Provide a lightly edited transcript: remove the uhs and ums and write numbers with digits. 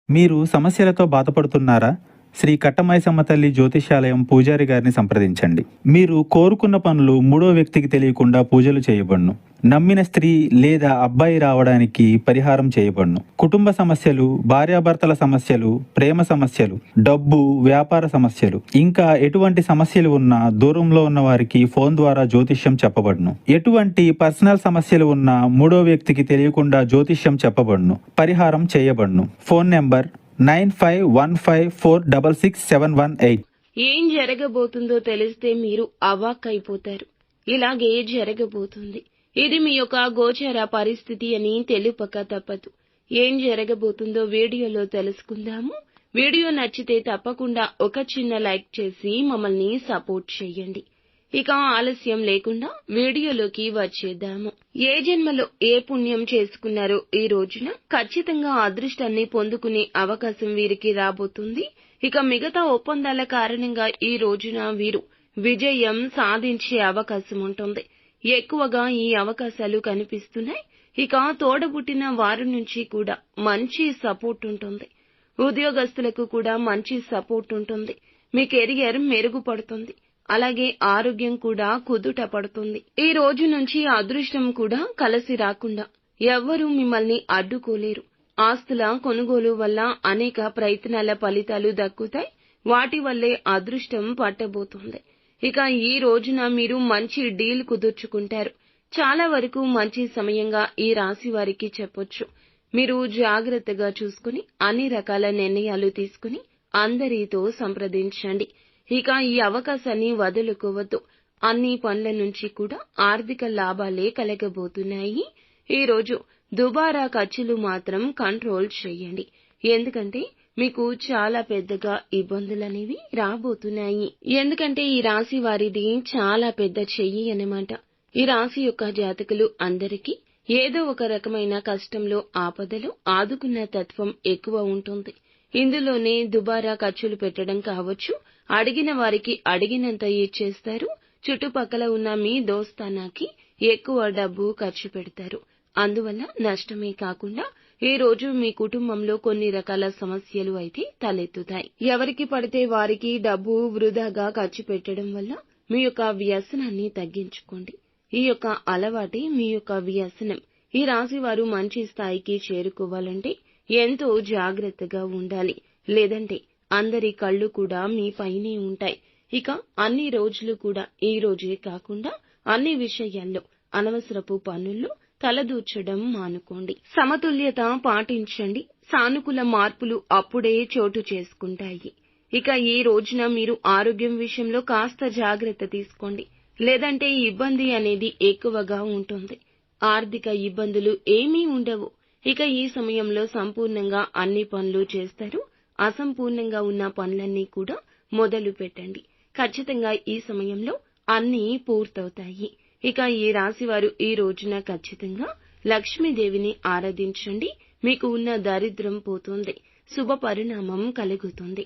మీరు సమస్యలతో బాధపడుతున్నారా? శ్రీ కట్టమైసమ్మ తల్లి జ్యోతిష్యాలయం పూజారి గారిని సంప్రదించండి. మీరు కోరుకున్న పనులు మూడో వ్యక్తికి తెలియకుండా పూజలు చేయబడును. నమ్మిన స్త్రీ లేదా అబ్బాయి రావడానికి పరిహారం చేయబడును. కుటుంబ సమస్యలు, భార్యాభర్తల సమస్యలు, ప్రేమ సమస్యలు, డబ్బు, వ్యాపార సమస్యలు, ఇంకా ఎటువంటి సమస్యలు ఉన్నా దూరంలో ఉన్న వారికి ఫోన్ ద్వారా జ్యోతిష్యం చెప్పబడును. ఎటువంటి పర్సనల్ సమస్యలు ఉన్నా మూడో వ్యక్తికి తెలియకుండా జ్యోతిష్యం చెప్పబడును, పరిహారం చేయబడును. Phone number 9515466718. ఏం జరగబోతుందో తెలిస్తే మీరు అవాక్కైపోతారు. ఇలాగే జరగబోతుంది. ఇది మీ యొక్క గోచర పరిస్థితి అని తెలుపక తప్పదు. ఏం జరగబోతుందో వీడియోలో తెలుసుకుందాము. వీడియో నచ్చితే తప్పకుండా ఒక చిన్న లైక్ చేసి మమ్మల్ని సపోర్ట్ చేయండి. ఇక ఆలస్యం లేకుండా వీడియోలోకి వచ్చేద్దాము. ఏ జన్మలో ఏ పుణ్యం చేసుకున్నారో ఈ రోజున ఖచ్చితంగా అదృష్టాన్ని పొందుకునే అవకాశం వీరికి రాబోతుంది. ఇక మిగతా ఒప్పందాల కారణంగా ఈ రోజున వీరు విజయం సాధించే అవకాశం ఉంటుంది. ఎక్కువగా ఈ అవకాశాలు కనిపిస్తున్నాయి. ఇక తోడబుట్టిన వారి నుంచి కూడా మంచి సపోర్ట్ ఉంటుంది. ఉద్యోగస్తులకు కూడా మంచి సపోర్ట్ ఉంటుంది. మీ కెరియర్ మెరుగుపడుతుంది. అలాగే ఆరోగ్యం కూడా కుదుట పడుతుంది. ఈ రోజు నుంచి అదృష్టం కూడా కలిసి రాకుండా ఎవ్వరూ మిమ్మల్ని అడ్డుకోలేరు. ఆస్తుల కొనుగోలు వల్ల అనేక ప్రయత్నాల ఫలితాలు దక్కుతాయి. వాటి వల్లే అదృష్టం పట్టబోతుంది. ఇక ఈ రోజున మీరు మంచి డీల్ కుదుర్చుకుంటారు. చాలా వరకు మంచి సమయంగా ఈ రాశి వారికి చెప్పొచ్చు. మీరు జాగ్రత్తగా చూసుకుని అన్ని రకాల నిర్ణయాలు తీసుకుని అందరితో సంప్రదించండి. ఇక ఈ అవకాశాన్ని వదులుకోవద్దు. అన్ని పనుల నుంచి కూడా ఆర్థిక లాభాలే కలగబోతున్నాయి. ఈ రోజు దుబారా ఖర్చులు మాత్రం కంట్రోల్ చేయండి. ఎందుకంటే మీకు చాలా పెద్దగా ఇబ్బందులనేవి రాబోతున్నాయి. ఎందుకంటే ఈ రాశి వారిది చాలా పెద్ద చెయ్యి అన్నమాట. ఈ రాశి యొక్క జాతకులు అందరికీ ఏదో ఒక రకమైన కష్టంలో ఆపదలో ఆదుకున్న తత్వం ఎక్కువ ఉంటుంది. ఇందులోనే దుబారా ఖర్చులు పెట్టడం కావచ్చు. అడిగిన వారికి అడిగినంత ఇచ్చేస్తారు. చుట్టుపక్కల ఉన్న మీ దోస్తానాకి ఎక్కువ డబ్బు ఖర్చు పెడతారు. అందువల్ల నష్టమే కాకుండా ఈ రోజు మీ కుటుంబంలో కొన్ని రకాల సమస్యలు అయితే తలెత్తుతాయి. ఎవరికి పడితే వారికి డబ్బు వృధాగా ఖర్చు పెట్టడం వల్ల మీ యొక్క వ్యసనాన్ని తగ్గించుకోండి. ఈ యొక్క అలవాటే మీ యొక్క వ్యసనం. ఈ రాశి వారు మంచి స్థాయికి చేరుకోవాలంటే ఎంతో జాగ్రత్తగా ఉండాలి. లేదంటే అందరి కళ్ళు కూడా మీ పైనే ఉంటాయి. ఇక అన్ని రోజులు కూడా ఈ రోజే కాకుండా అన్ని విషయాల్లో అనవసరపు పనుల్లో తలదూర్చడం మానుకోండి. సమతుల్యత పాటించండి. సానుకూల మార్పులు అప్పుడే చోటు చేసుకుంటాయి. ఇక ఈ రోజున మీరు ఆరోగ్యం విషయంలో కాస్త జాగ్రత్త తీసుకోండి. లేదంటే ఇబ్బంది అనేది ఎక్కువగా ఉంటుంది. ఆర్థిక ఇబ్బందులు ఏమీ ఉండవు. ఇక ఈ సమయంలో సంపూర్ణంగా అన్ని పనులు చేస్తారు. అసంపూర్ణంగా ఉన్న పనులన్నీ కూడా మొదలు పెట్టండి. ఖచ్చితంగా ఈ సమయంలో అన్నీ పూర్తవుతాయి. ఇక ఈ రాశివారు ఈ రోజున ఖచ్చితంగా లక్ష్మీదేవిని ఆరాధించండి. మీకు ఉన్న దరిద్రం పోతుంది. శుభ పరిణామం కలుగుతుంది.